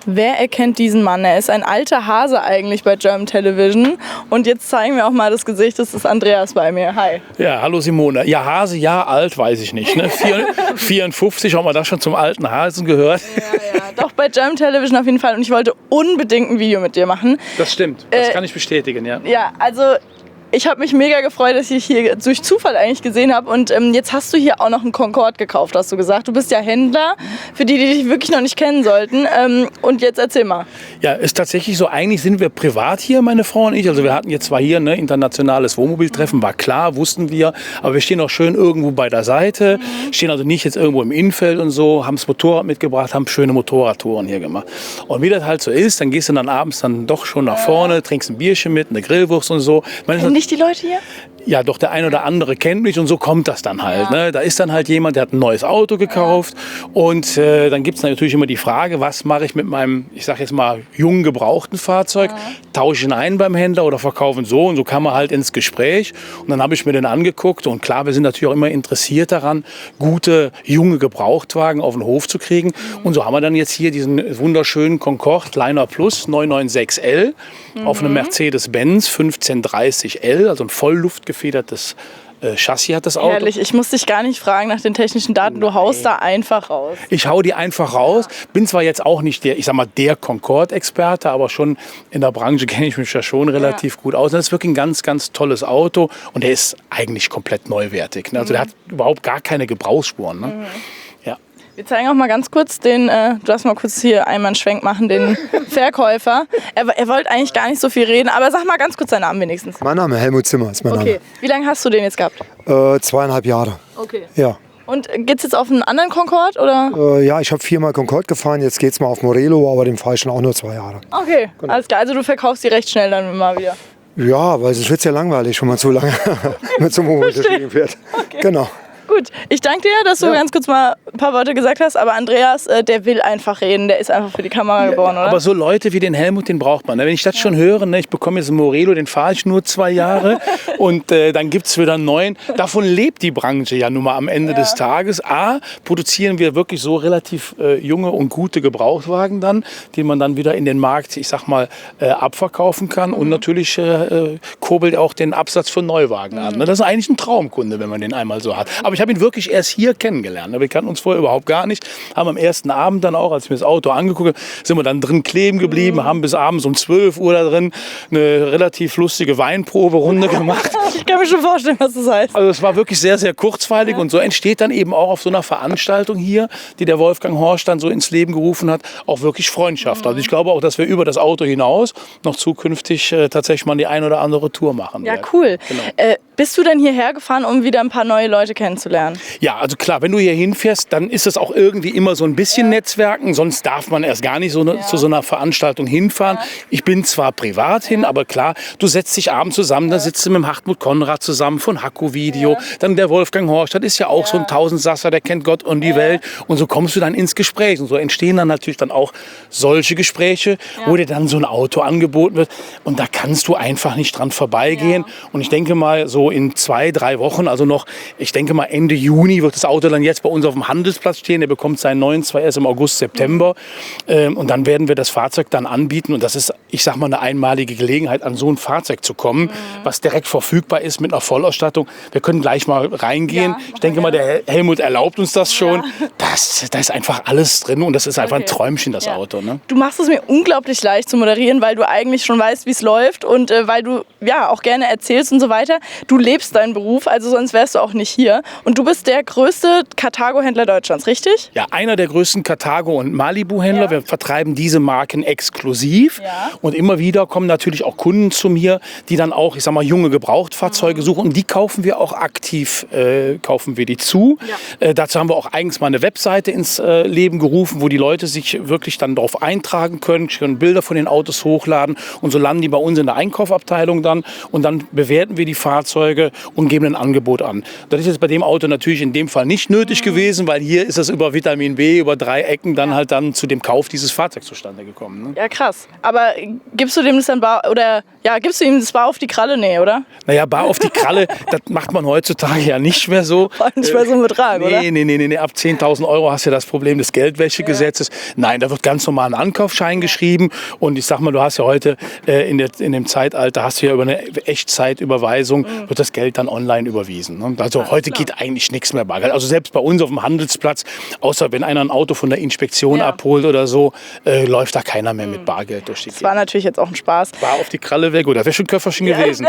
Wer erkennt diesen Mann? Er ist ein alter Hase eigentlich bei German Television. Und jetzt zeigen wir auch mal das Gesicht. Das ist Andreas bei mir. Hi. Ja, hallo Simone. Ja, Hase, ja, alt, weiß ich nicht. Ne? 54, haben wir das schon zum alten Hasen gehört? Ja, doch bei German Television auf jeden Fall. Und ich wollte unbedingt ein Video mit dir machen. Das stimmt, das kann ich bestätigen, ja. Ja, also ich habe mich mega gefreut, dass ich hier durch Zufall eigentlich gesehen habe. Und jetzt hast du hier auch noch einen Concorde gekauft, hast du gesagt. Du bist ja Händler, für die dich wirklich noch nicht kennen sollten. Und jetzt erzähl mal. Ja, ist tatsächlich so. Eigentlich sind wir privat hier, meine Frau und ich. Also wir hatten jetzt zwar hier ein internationales Wohnmobiltreffen, war klar, wussten wir. Aber wir stehen auch schön irgendwo bei der Seite. Stehen also nicht jetzt irgendwo im Innenfeld und so. Haben das Motorrad mitgebracht, haben schöne Motorradtouren hier gemacht. Und wie das halt so ist, dann gehst du dann abends dann doch schon nach vorne, trinkst ein Bierchen mit, eine Grillwurst und so. Die Leute hier? Ja, doch der ein oder andere kennt mich und so kommt das dann halt. Ja. Ne? Da ist dann halt jemand, der hat ein neues Auto gekauft und dann gibt es natürlich immer die Frage, was mache ich mit meinem, ich sag jetzt mal, jungen gebrauchten Fahrzeug? Tausche ich ihn ein beim Händler oder verkaufe ihn so? Und so kam man halt ins Gespräch und dann habe ich mir den angeguckt und klar, wir sind natürlich auch immer interessiert daran, gute, junge Gebrauchtwagen auf den Hof zu kriegen. Und so haben wir dann jetzt hier diesen wunderschönen Concorde Liner Plus 996L auf einem Mercedes-Benz 1530L, also ein vollluftgefedertes Chassis hat das Auto. Ehrlich, ich muss dich gar nicht fragen nach den technischen Daten. Du haust da einfach raus. Ich hau die einfach raus. Bin zwar jetzt auch nicht der, ich sag mal, der Concorde-Experte, aber schon in der Branche kenne ich mich ja schon relativ gut aus. Das ist wirklich ein ganz, ganz tolles Auto und der ist eigentlich komplett neuwertig. Ne? Also der hat überhaupt gar keine Gebrauchsspuren. Ne? Ja. Wir zeigen auch mal ganz kurz den, du darfst mal kurz hier einmal einen Schwenk machen, den Verkäufer. Er wollte eigentlich gar nicht so viel reden, aber sag mal ganz kurz seinen Namen wenigstens. Mein Name, Helmut Zimmer ist mein Okay, wie lange hast du den jetzt gehabt? Name. 2,5 Jahre. Okay. Ja. Und geht's jetzt auf einen anderen Concorde, oder? Ja, ich habe 4-mal Concorde gefahren, jetzt geht's mal auf Morelo, aber den fahre ich schon auch nur 2 Jahre. Okay, alles klar. Also du verkaufst die recht schnell dann immer wieder. Ja, weil es wird ja langweilig, wenn man zu lange mit so einem Wohnmobil fährt. Okay. Genau. Gut, ich danke dir, dass du ganz kurz mal ein paar Worte gesagt hast, aber Andreas, der will einfach reden, der ist einfach für die Kamera geboren, oder? Aber so Leute wie den Helmut, den braucht man. Wenn ich das schon höre, ne, ich bekomme jetzt einen Morelo, den fahre ich nur 2 Jahre und dann gibt es wieder einen neuen. Davon lebt die Branche ja nun mal am Ende des Tages. A, produzieren wir wirklich so relativ junge und gute Gebrauchtwagen dann, die man dann wieder in den Markt, ich sag mal, abverkaufen kann und natürlich kurbelt auch den Absatz von Neuwagen an. Ne? Das ist eigentlich ein Traumkunde, wenn man den einmal so hat. Aber ich habe ihn wirklich erst hier kennengelernt. Wir kannten uns vorher überhaupt gar nicht. Haben am ersten Abend dann auch, als ich mir das Auto angeguckt habe, sind wir dann drin kleben geblieben, haben bis abends um 12 Uhr da drin eine relativ lustige Weinproberunde gemacht. Ich kann mir schon vorstellen, was das heißt. Also es war wirklich sehr, sehr kurzweilig und so entsteht dann eben auch auf so einer Veranstaltung hier, die der Wolfgang Horst dann so ins Leben gerufen hat, auch wirklich Freundschaft. Also ich glaube auch, dass wir über das Auto hinaus noch zukünftig tatsächlich mal die ein oder andere Tour machen Ja, werden. cool. Genau. Bist du denn hierher gefahren, um wieder ein paar neue Leute kennenzulernen? Ja, also klar, wenn du hier hinfährst, dann ist es auch irgendwie immer so ein bisschen Netzwerken, sonst darf man erst gar nicht zu so einer Veranstaltung hinfahren. Ich bin zwar privat hin, aber klar, du setzt dich abends zusammen, da sitzt du mit dem Hartmut Konrad zusammen von Hacko Video, dann der Wolfgang Horst, das ist ja auch so ein Tausendsasser, der kennt Gott und die Welt und so kommst du dann ins Gespräch und so entstehen dann natürlich dann auch solche Gespräche, wo dir dann so ein Auto angeboten wird und da kannst du einfach nicht dran vorbeigehen und ich denke mal so in 2-3 Wochen, also noch, ich denke mal Ende Juni wird das Auto dann jetzt bei uns auf dem Handelsplatz stehen. Der bekommt seinen neuen zwar erst im August, September. Und dann werden wir das Fahrzeug dann anbieten. Und das ist, ich sag mal, eine einmalige Gelegenheit, an so ein Fahrzeug zu kommen, was direkt verfügbar ist mit einer Vollausstattung. Wir können gleich mal reingehen. Ich denke mal, der Helmut erlaubt uns das schon. Da ist einfach alles drin und das ist einfach ein Träumchen, das Auto. Ne? Du machst es mir unglaublich leicht zu moderieren, weil du eigentlich schon weißt, wie es läuft und weil du ja auch gerne erzählst und so weiter. Du lebst deinen Beruf, also sonst wärst du auch nicht hier. Und du bist der größte Carthago-Händler Deutschlands, richtig? Ja, einer der größten Carthago- und Malibu-Händler. Wir vertreiben diese Marken exklusiv. Und immer wieder kommen natürlich auch Kunden zu mir, die dann auch, ich sag mal, junge Gebrauchtfahrzeuge suchen. Und die kaufen wir auch aktiv, kaufen wir die zu. Dazu haben wir auch eigens mal eine Webseite ins Leben gerufen, wo die Leute sich wirklich dann darauf eintragen können, können Bilder von den Autos hochladen. Und so landen die bei uns in der Einkaufabteilung dann. Und dann bewerten wir die Fahrzeuge und geben ein Angebot an. Das ist jetzt bei dem Auto natürlich in dem Fall nicht nötig gewesen, weil hier ist es über Vitamin B, über 3 Ecken dann halt dann zu dem Kauf dieses Fahrzeugs zustande gekommen. Ne? Ja, krass. Aber gibst du dem das dann gibst du ihm das bar auf die Kralle? Nee, oder? Naja, bar auf die Kralle, das macht man heutzutage ja nicht mehr so. Vor allem nicht bei so einem Betrag, oder? Nee. Ab 10.000 Euro hast du ja das Problem des Geldwäschegesetzes. Nein, da wird ganz normal ein Ankaufsschein geschrieben. Und ich sag mal, du hast ja heute in dem Zeitalter, hast du ja über eine Echtzeitüberweisung, wird das Geld dann online überwiesen. Ne? Also heute geht eigentlich nichts mehr Bargeld. Also selbst bei uns auf dem Handelsplatz, außer wenn einer ein Auto von der Inspektion abholt oder so, läuft da keiner mehr mit Bargeld durch die Gegend. Das war natürlich jetzt auch ein Spaß. Bar auf die Kralle wäre gut, da wäre schon ein Köfferchen gewesen.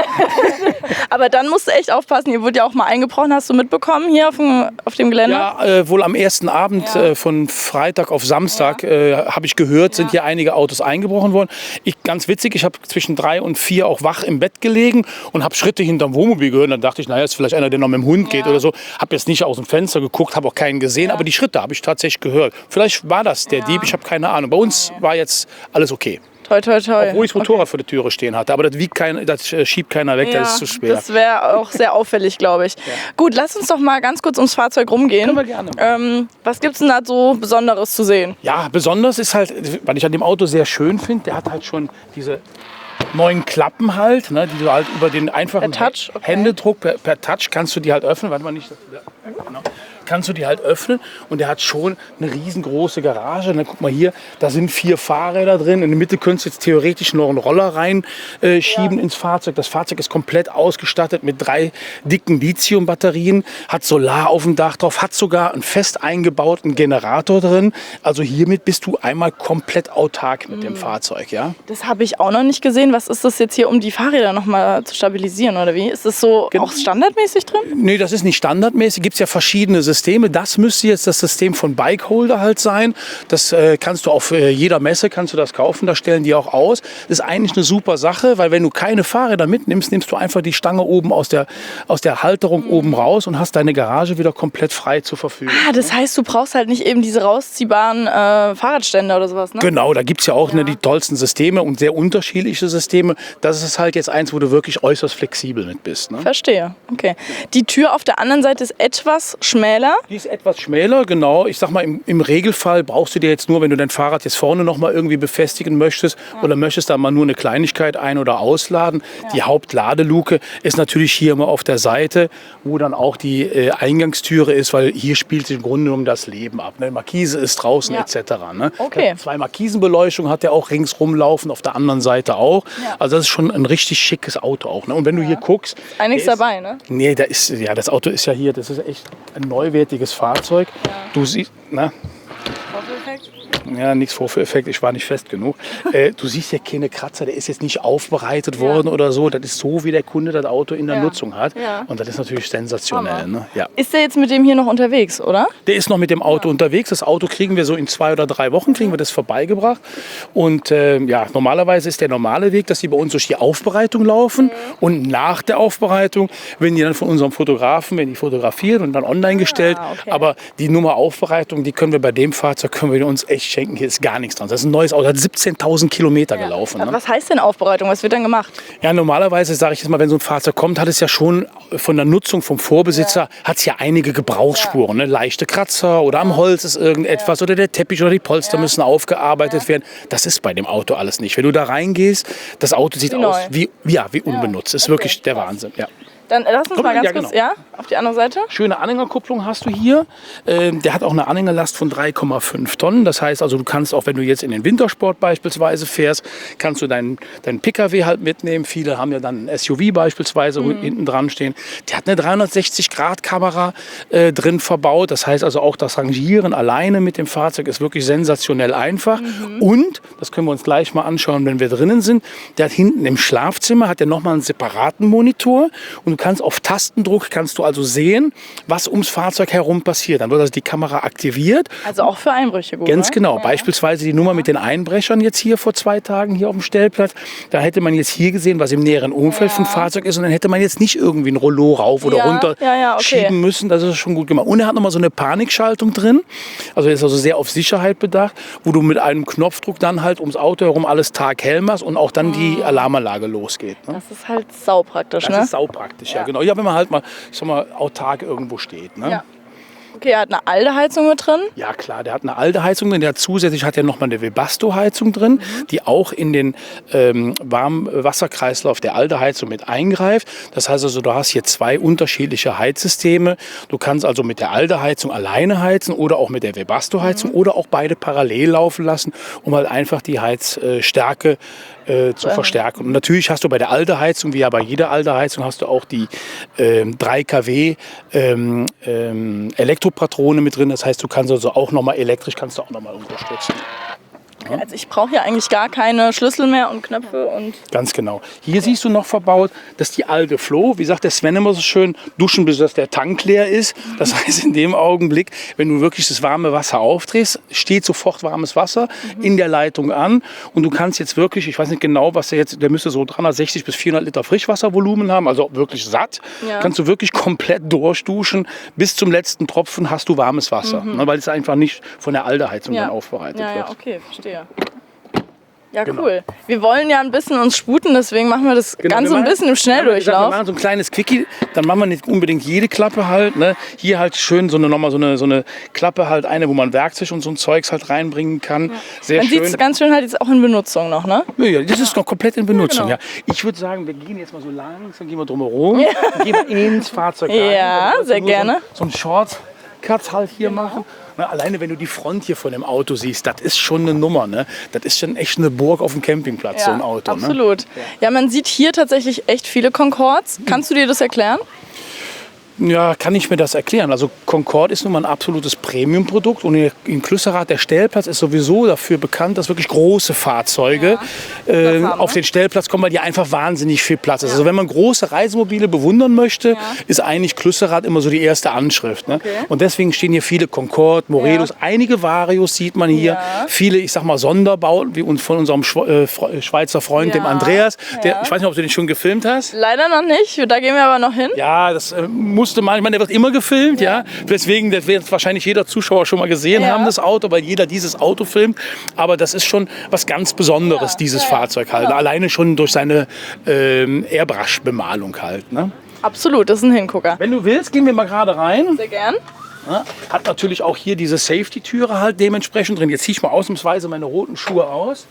Aber dann musst du echt aufpassen, hier wurde ja auch mal eingebrochen, hast du mitbekommen hier auf dem Gelände? Ja, wohl am ersten Abend von Freitag auf Samstag habe ich gehört, sind hier einige Autos eingebrochen worden. Ganz witzig, ich habe zwischen 3 und 4 auch wach im Bett gelegen und habe Schritte hinterm Wohnmobil gehört. Dann dachte ich, naja, ist vielleicht einer, der noch mit dem Hund geht oder so. Habe jetzt nicht aus dem Fenster geguckt, habe auch keinen gesehen, aber die Schritte habe ich tatsächlich gehört. Vielleicht war das der Dieb, ich habe keine Ahnung. Bei uns war jetzt alles okay. Toi, toi, toi. Obwohl ich das Motorrad vor der Türe stehen hatte. Aber das schiebt keiner weg, das ist zu schwer. Das wäre auch sehr auffällig, glaube ich. Ja. Gut, lass uns doch mal ganz kurz ums Fahrzeug rumgehen. Können wir gerne. Was gibt es denn da so Besonderes zu sehen? Ja, besonders ist halt, was ich an dem Auto sehr schön finde, der hat halt schon diese 9 Klappen halt, ne, die du halt über den einfachen Händedruck per Touch kannst du die halt öffnen. Warte mal nicht. Genau. Kannst du die halt öffnen und der hat schon eine riesengroße Garage. Und dann guck mal hier, da sind 4 Fahrräder drin. In der Mitte könntest du jetzt theoretisch noch einen Roller reinschieben ins Fahrzeug. Das Fahrzeug ist komplett ausgestattet mit 3 dicken Lithium-Batterien, hat Solar auf dem Dach drauf, hat sogar einen fest eingebauten Generator drin. Also hiermit bist du einmal komplett autark mit dem Fahrzeug. Ja? Das habe ich auch noch nicht gesehen. Was ist das jetzt hier, um die Fahrräder noch mal zu stabilisieren oder wie? Ist das so auch standardmäßig drin? Nee, das ist nicht standardmäßig. Gibt es ja verschiedene Systeme. Das müsste jetzt das System von Bikeholder halt sein. Das kannst du auf jeder Messe kannst du das kaufen. Da stellen die auch aus. Das ist eigentlich eine super Sache, weil wenn du keine Fahrräder mitnimmst, nimmst du einfach die Stange oben aus der Halterung oben raus und hast deine Garage wieder komplett frei zur Verfügung. Ah, das heißt, du brauchst halt nicht eben diese rausziehbaren Fahrradständer oder sowas, ne? Genau, da gibt es ja auch die tollsten Systeme und sehr unterschiedliche Systeme. Das ist halt jetzt eins, wo du wirklich äußerst flexibel mit bist. Ne? Verstehe, okay. Die Tür auf der anderen Seite ist etwas schmäler. Die ist etwas schmäler, genau. Ich sag mal, im Regelfall brauchst du dir jetzt nur, wenn du dein Fahrrad jetzt vorne noch mal irgendwie befestigen möchtest oder möchtest da mal nur eine Kleinigkeit ein- oder ausladen. Ja. Die Hauptladeluke ist natürlich hier immer auf der Seite, wo dann auch die Eingangstüre ist, weil hier spielt sich im Grunde genommen das Leben ab. Ne? Markise ist draußen etc. Ne? Okay. 2 Markisenbeleuchtung hat der auch ringsrum laufen, auf der anderen Seite auch. Ja. Also das ist schon ein richtig schickes Auto auch. Ne? Und wenn du hier guckst... Einiges dabei, ne? Nee, das Auto ist ja hier, das ist echt ein neuwertiges Fahrzeug. Ja. Du siehst, na? Vorführeffekt? Ja, nichts Vorführeffekt, ich war nicht fest genug. Du siehst ja keine Kratzer, der ist jetzt nicht aufbereitet worden oder so. Das ist so, wie der Kunde das Auto in der Nutzung hat. Ja. Und das ist natürlich sensationell. Ne? Ja. Ist der jetzt mit dem hier noch unterwegs, oder? Der ist noch mit dem Auto unterwegs. Das Auto kriegen wir so in 2 oder 3 Wochen, kriegen wir das vorbeigebracht. Und normalerweise ist der normale Weg, dass die bei uns durch die Aufbereitung laufen. Und nach der Aufbereitung, wenn die dann von unserem Fotografen, wenn die fotografiert und dann online gestellt. Okay. Aber die Nummer Aufbereitung, die können wir bei dem Fahrzeug, können wir uns echt schenken. Hier ist gar nichts dran. Das ist ein neues Auto, hat 17.000 Kilometer gelaufen. Ne? Was heißt denn Aufbereitung? Was wird dann gemacht? Ja, normalerweise, sage ich jetzt mal, wenn so ein Fahrzeug kommt, hat es ja schon von der Nutzung vom Vorbesitzer, hat es ja einige Gebrauchsspuren. Ne? Leichte Kratzer oder am Holz ist irgendetwas oder der Teppich oder die Polster müssen aufgearbeitet werden. Das ist bei dem Auto alles nicht. Wenn du da reingehst, das Auto sieht aus wie unbenutzt. Das ist wirklich der Wahnsinn. Ja. Dann lass uns mal ganz kurz auf die andere Seite. Schöne Anhängerkupplung hast du hier. Der hat auch eine Anhängerlast von 3,5 Tonnen. Das heißt also, du kannst auch, wenn du jetzt in den Wintersport beispielsweise fährst, kannst du deinen PKW halt mitnehmen. Viele haben ja dann ein SUV beispielsweise hinten dran stehen. Der hat eine 360-Grad-Kamera drin verbaut. Das heißt also auch das Rangieren alleine mit dem Fahrzeug ist wirklich sensationell einfach. Und, das können wir uns gleich mal anschauen, wenn wir drinnen sind, der hat hinten im Schlafzimmer hat nochmal einen separaten Monitor. Und du kannst auf Tastendruck also sehen, was ums Fahrzeug herum passiert. Dann wird also die Kamera aktiviert. Also auch für Einbrüche gut. Ganz genau. Ja. Beispielsweise die Nummer mit den Einbrechern jetzt hier vor 2 Tagen hier auf dem Stellplatz. Da hätte man jetzt hier gesehen, was im näheren Umfeld vom Fahrzeug ist. Und dann hätte man jetzt nicht irgendwie ein Rollo rauf oder runter schieben müssen. Das ist schon gut gemacht. Und er hat nochmal so eine Panikschaltung drin. Also er ist also sehr auf Sicherheit bedacht, wo du mit einem Knopfdruck dann halt ums Auto herum alles taghell machst und auch dann die Alarmanlage losgeht. Ne? Das ist halt saupraktisch. Das ist saupraktisch. praktisch, ja genau. Ja, wenn man halt mal, ich sag mal, autark irgendwo steht. Ne? Ja. Okay, er hat eine alte Heizung mit drin. Ja klar, der hat eine alte Heizung drin, der zusätzlich hat ja nochmal eine Webasto-Heizung drin, die auch in den Warmwasserkreislauf der alten Heizung mit eingreift. Das heißt also, du hast hier 2 unterschiedliche Heizsysteme. Du kannst also mit der alten Heizung alleine heizen oder auch mit der Webasto-Heizung oder auch beide parallel laufen lassen, um halt einfach die Heizstärke zu verstärken. Und natürlich hast du bei der alten Heizung, wie ja bei jeder alten Heizung, hast du auch die 3 kW Elektropatrone mit drin. Das heißt, du kannst also auch nochmal elektrisch kannst du auch nochmal unterstützen. Okay, also ich brauche hier eigentlich gar keine Schlüssel mehr und Knöpfe und... Ganz genau. Hier siehst du noch verbaut, dass die alte Flow, wie sagt der Sven immer so schön, duschen, bis dass der Tank leer ist. Das heißt, in dem Augenblick, wenn du wirklich das warme Wasser aufdrehst, steht sofort warmes Wasser in der Leitung an. Und du kannst jetzt wirklich, ich weiß nicht genau, was der müsste so 360 bis 400 Liter Frischwasservolumen haben, also wirklich satt. Ja. Kannst du wirklich komplett durchduschen. Bis zum letzten Tropfen hast du warmes Wasser, ne, weil es einfach nicht von der alten Heizung dann aufbereitet wird. Ja, okay, verstehe. Ja, genau. Cool. Wir wollen ja ein bisschen uns sputen, deswegen machen wir das Ganze ein bisschen im Schnelldurchlauf. Wir machen so ein kleines Quickie, dann machen wir nicht unbedingt jede Klappe halt. Ne? Hier halt schön nochmal so eine Klappe halt, eine, wo man Werkzeug und so ein Zeugs halt reinbringen kann. Ja. Sehr man sieht es ganz schön halt jetzt auch in Benutzung noch, ne? Ja, das ist noch komplett in Benutzung, ja. Ich würde sagen, wir gehen jetzt mal so langsam, gehen wir drumherum, gehen wir ins Fahrzeug rein. Ja, sehr gerne. So ein Shortcut halt hier machen. Na, alleine wenn du die Front hier von dem Auto siehst, das ist schon eine Nummer. Ne? Das ist schon echt eine Burg auf dem Campingplatz, so ein Auto. Absolut. Ne? Ja, man sieht hier tatsächlich echt viele Concords. Kannst du dir das erklären? Ja, kann ich mir das erklären. Also Concorde ist nun mal ein absolutes Premium-Produkt und in Klüsserath, der Stellplatz ist sowieso dafür bekannt, dass wirklich große Fahrzeuge auf den Stellplatz kommen, weil die einfach wahnsinnig viel Platz ist. Also wenn man große Reisemobile bewundern möchte, ist eigentlich Klüsserath immer so die erste Anschrift. Ne? Okay. Und deswegen stehen hier viele Concorde, Morelos, einige Varios sieht man hier, viele, ich sag mal, Sonderbauten, wie uns von unserem Schweizer Freund, dem Andreas. Der, ich weiß nicht, ob du den schon gefilmt hast. Leider noch nicht, da gehen wir aber noch hin. Ja, das musste man, ich meine, der wird immer gefilmt, ja. Deswegen, das wird wahrscheinlich jeder Zuschauer schon mal gesehen haben, das Auto, weil jeder dieses Auto filmt. Aber das ist schon was ganz Besonderes, dieses Fahrzeug halt. Alleine schon durch seine Airbrush-Bemalung halt. Ne? Absolut, das ist ein Hingucker. Wenn du willst, gehen wir mal gerade rein. Sehr gern. Ja, hat natürlich auch hier diese Safety-Türe halt dementsprechend drin. Jetzt ziehe ich mal ausnahmsweise meine roten Schuhe aus.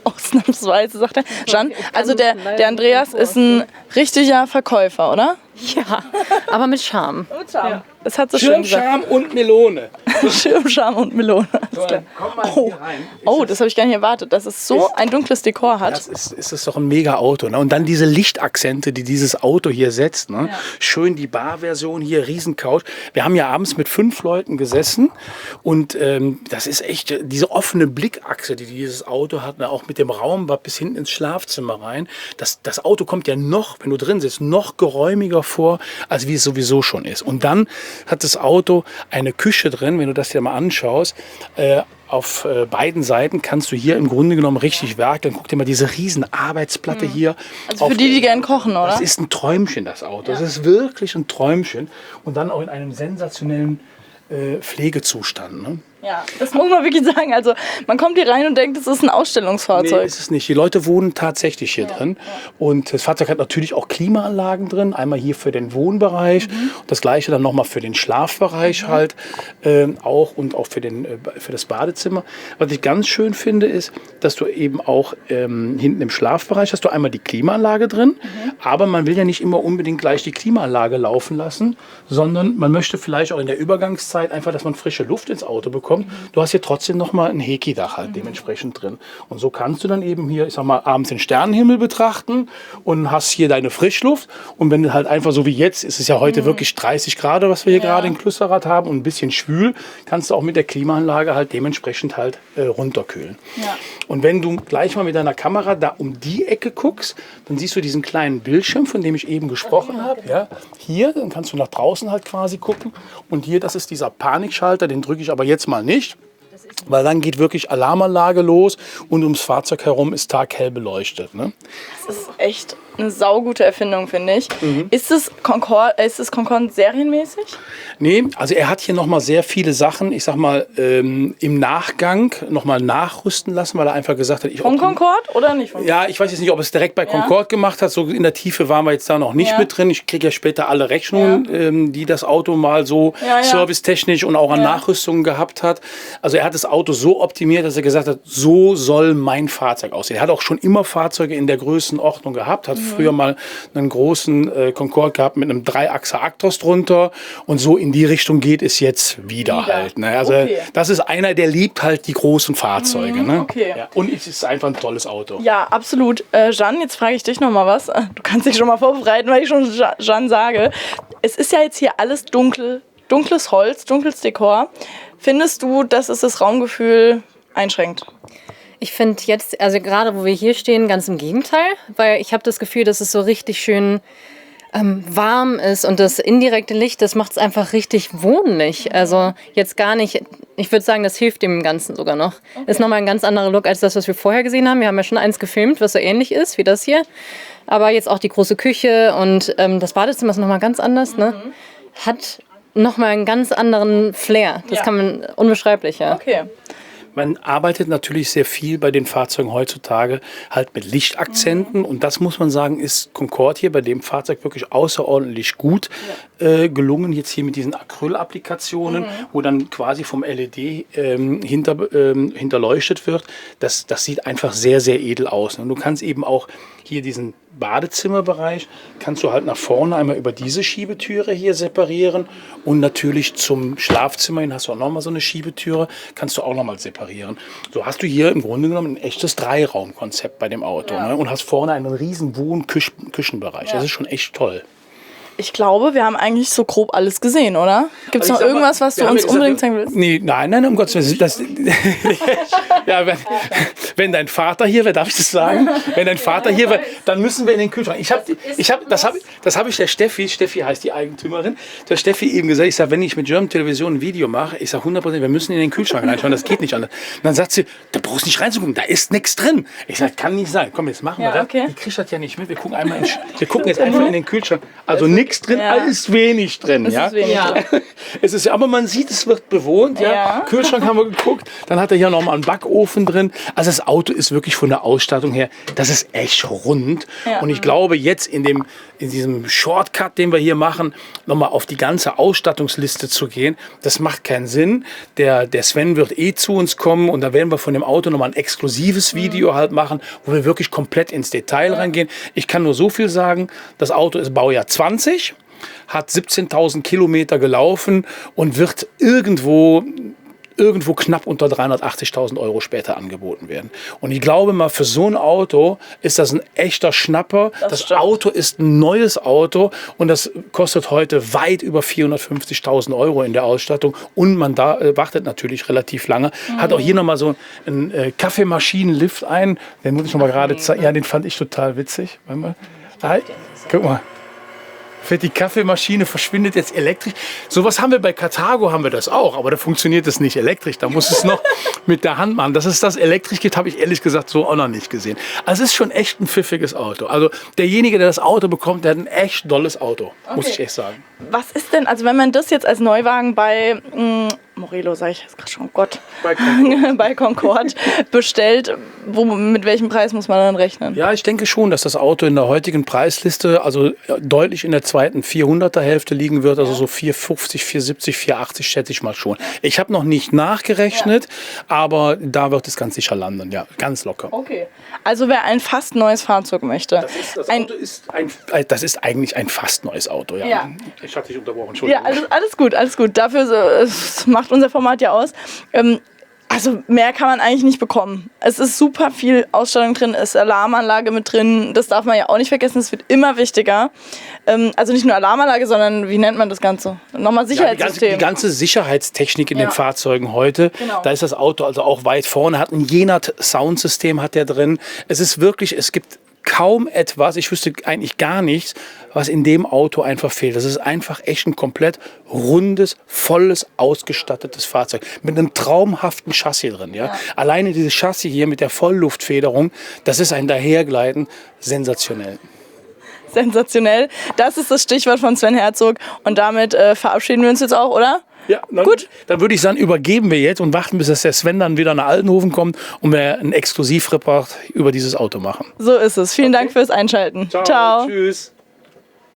Ausnahmsweise, sagt er. Jan, also der Andreas ist ein richtiger Verkäufer, oder? Ja, aber mit Charme. Mit Charme. Ja. Das hat so schön gesagt. Schirmscham und Melone. Schirmscham und Melone. So, komm mal hier rein. Das habe ich gar nicht erwartet, dass es so ein dunkles Dekor hat. Das ist doch ein mega Auto. Ne? Und dann diese Lichtakzente, die dieses Auto hier setzt. Ne? Ja. Schön die Barversion hier, Riesencouch. Wir haben ja abends mit 5 Leuten gesessen. Und das ist echt diese offene Blickachse, die dieses Auto hat. Ne? Auch mit dem Raumbad bis hinten ins Schlafzimmer rein. Das Auto kommt ja noch, wenn du drin sitzt, noch geräumiger vor, als wie es sowieso schon ist. Und dann hat das Auto eine Küche drin, wenn du das dir mal anschaust. Auf beiden Seiten kannst du hier im Grunde genommen richtig werkeln. Guck dir mal diese riesen Arbeitsplatte hier. Also für die gerne kochen, oder? Das ist ein Träumchen, das Auto. Das ist wirklich ein Träumchen. Und dann auch in einem sensationellen Pflegezustand. Ne? Ja, das muss man wirklich sagen. Also man kommt hier rein und denkt, das ist ein Ausstellungsfahrzeug. Nee, ist es nicht. Die Leute wohnen tatsächlich hier drin. Und das Fahrzeug hat natürlich auch Klimaanlagen drin. Einmal hier für den Wohnbereich. Und das gleiche dann nochmal für den Schlafbereich halt auch und auch für das Badezimmer. Was ich ganz schön finde, ist, dass du eben auch hinten im Schlafbereich hast du einmal die Klimaanlage drin. Aber man will ja nicht immer unbedingt gleich die Klimaanlage laufen lassen, sondern man möchte vielleicht auch in der Übergangszeit einfach, dass man frische Luft ins Auto bekommt. Du hast hier trotzdem noch mal ein Heki-Dach halt dementsprechend drin. Und so kannst du dann eben hier, ich sag mal, abends den Sternenhimmel betrachten und hast hier deine Frischluft. Und wenn du halt einfach so wie jetzt, ist es ja heute wirklich 30 Grad, was wir hier gerade in Klüsserath haben und ein bisschen schwül, kannst du auch mit der Klimaanlage halt dementsprechend halt runterkühlen. Ja. Und wenn du gleich mal mit deiner Kamera da um die Ecke guckst, dann siehst du diesen kleinen Bildschirm, von dem ich eben gesprochen habe. Ja, hier, dann kannst du nach draußen halt quasi gucken. Und hier, das ist dieser Panikschalter, den drücke ich aber jetzt mal nicht. Weil dann geht wirklich Alarmanlage los und ums Fahrzeug herum ist taghell beleuchtet. Ne? Das ist echt eine saugute Erfindung, finde ich. Ist es Concorde serienmäßig? Nee, also er hat hier nochmal sehr viele Sachen, ich sag mal, im Nachgang nochmal nachrüsten lassen, weil er einfach gesagt hat... Vom Concorde oder nicht vom Ja, ich weiß jetzt nicht, ob er es direkt bei Concorde gemacht hat. So in der Tiefe waren wir jetzt da noch nicht mit drin. Ich kriege ja später alle Rechnungen, die das Auto mal so servicetechnisch und auch an Nachrüstungen gehabt hat. Also er hat das Auto so optimiert, dass er gesagt hat, so soll mein Fahrzeug aussehen. Er hat auch schon immer Fahrzeuge in der Größenordnung gehabt, hat früher mal einen großen Concorde gehabt mit einem Dreiachser Actros drunter und so in die Richtung geht es jetzt wieder halt. Ne? Also das ist einer, der liebt halt die großen Fahrzeuge. Ne? Okay. Ja. Und es ist einfach ein tolles Auto. Ja, absolut. Jeanne, jetzt frage ich dich noch mal was. Du kannst dich schon mal vorbereiten, weil ich schon Jeanne sage. Es ist ja jetzt hier alles dunkel, dunkles Holz, dunkles Dekor. Findest du, dass es das Raumgefühl einschränkt? Ich finde jetzt, also gerade wo wir hier stehen, ganz im Gegenteil, weil ich habe das Gefühl, dass es so richtig schön warm ist und das indirekte Licht, das macht es einfach richtig wohnlich. Also jetzt gar nicht, ich würde sagen, das hilft dem Ganzen sogar noch. Ist nochmal ein ganz anderer Look als das, was wir vorher gesehen haben. Wir haben ja schon eins gefilmt, was so ähnlich ist wie das hier. Aber jetzt auch die große Küche und das Badezimmer ist nochmal ganz anders. Ne? Hat nochmal einen ganz anderen Flair. Das kann man unbeschreiblich, ja. Okay. Man arbeitet natürlich sehr viel bei den Fahrzeugen heutzutage halt mit Lichtakzenten und das muss man sagen, ist Concorde hier bei dem Fahrzeug wirklich außerordentlich gut gelungen. Jetzt hier mit diesen Acryl-Applikationen, wo dann quasi vom LED hinterleuchtet wird. Das sieht einfach sehr, sehr edel aus. Und du kannst eben auch hier diesen Badezimmerbereich kannst du halt nach vorne einmal über diese Schiebetüre hier separieren und natürlich zum Schlafzimmer hin hast du auch nochmal so eine Schiebetüre, kannst du auch nochmal separieren. So hast du hier im Grunde genommen ein echtes Dreiraumkonzept bei dem Auto ne? Und hast vorne einen riesen Wohn-Küchenbereich. Das ist schon echt toll. Ich glaube, wir haben eigentlich so grob alles gesehen, oder? Gibt es noch irgendwas, was du uns unbedingt zeigen willst? Nee, nein, um Gottes Willen. Ja, wenn dein Vater hier wäre, darf ich das sagen? Wenn dein Vater hier wäre, dann müssen wir in den Kühlschrank. Das habe ich der Steffi heißt die Eigentümerin, der Steffi eben gesagt. Ich sage, wenn ich mit German Television ein Video mache, ich sage 100%, wir müssen in den Kühlschrank reinschauen, das geht nicht anders. Und dann sagt sie, da brauchst du nicht reinzugucken, da ist nichts drin. Ich sage, kann nicht sein. Komm, jetzt machen wir das. Okay. Die kriegt das ja nicht mit. Wir gucken jetzt einfach in den Kühlschrank. Also nichts drin, ist wenig drin. Ja? Es ist, aber man sieht, es wird bewohnt. Ja? Kühlschrank haben wir geguckt. Dann hat er hier nochmal einen Backofen drin. Also das Auto ist wirklich von der Ausstattung her, das ist echt rund. Ja. Und ich glaube, jetzt in diesem Shortcut, den wir hier machen, nochmal auf die ganze Ausstattungsliste zu gehen, das macht keinen Sinn. Der Sven wird zu uns kommen und da werden wir von dem Auto nochmal ein exklusives Video halt machen, wo wir wirklich komplett ins Detail reingehen. Ich kann nur so viel sagen, das Auto ist Baujahr 20. Hat 17.000 Kilometer gelaufen und wird irgendwo knapp unter 380.000 Euro später angeboten werden. Und ich glaube mal, für so ein Auto ist das ein echter Schnapper. Das Auto ist ein neues Auto und das kostet heute weit über 450.000 Euro in der Ausstattung. Und man wartet natürlich relativ lange. Hat auch hier nochmal so einen Kaffeemaschinenlift ein. Den muss ich noch mal gerade zeigen. Ja, den fand ich total witzig. Guck mal. Die Kaffeemaschine verschwindet jetzt elektrisch. Sowas haben wir bei Carthago, haben wir das auch, aber da funktioniert es nicht elektrisch. Da muss es noch mit der Hand machen. Dass es das elektrisch gibt, habe ich ehrlich gesagt so auch noch nicht gesehen. Also es ist schon echt ein pfiffiges Auto. Also derjenige, der das Auto bekommt, der hat ein echt dolles Auto, muss ich echt sagen. Was ist denn, also wenn man das jetzt als Neuwagen bei Morelo, sage ich jetzt gerade schon, oh Gott, bei Concorde bestellt, mit welchem Preis muss man dann rechnen? Ja, ich denke schon, dass das Auto in der heutigen Preisliste also deutlich in der zweiten 400er Hälfte liegen wird, also so 450, 470, 480 schätze ich mal schon. Ich habe noch nicht nachgerechnet, aber da wird es ganz sicher landen, ja, ganz locker. Okay, also wer ein fast neues Fahrzeug möchte. Das ist eigentlich ein fast neues Auto, ja. Ich hatte dich unterbrochen, Entschuldigung. Ja, alles gut. Dafür macht unser Format ja aus. Also mehr kann man eigentlich nicht bekommen. Es ist super viel Ausstattung drin, es ist Alarmanlage mit drin. Das darf man ja auch nicht vergessen, es wird immer wichtiger. Also nicht nur Alarmanlage, sondern wie nennt man das Ganze? Nochmal Sicherheitssystem. Die ganze Sicherheitstechnik in den Fahrzeugen heute, da ist das Auto also auch weit vorne, hat ein Jenat-Soundsystem hat der drin. Es ist wirklich, es gibt kaum etwas, ich wüsste eigentlich gar nichts, was in dem Auto einfach fehlt. Das ist einfach echt ein komplett rundes, volles, ausgestattetes Fahrzeug mit einem traumhaften Chassis drin. Ja? Alleine dieses Chassis hier mit der Vollluftfederung, das ist ein Dahergleiten sensationell. sensationell. Das ist das Stichwort von Sven Herzog. Und damit verabschieden wir uns jetzt auch, oder? Ja, gut. Dann würde ich sagen, übergeben wir jetzt und warten, bis der Sven dann wieder nach Altenhofen kommt und wir einen Exklusivreport über dieses Auto machen. So ist es. Vielen Dank fürs Einschalten. Ciao. Tschüss.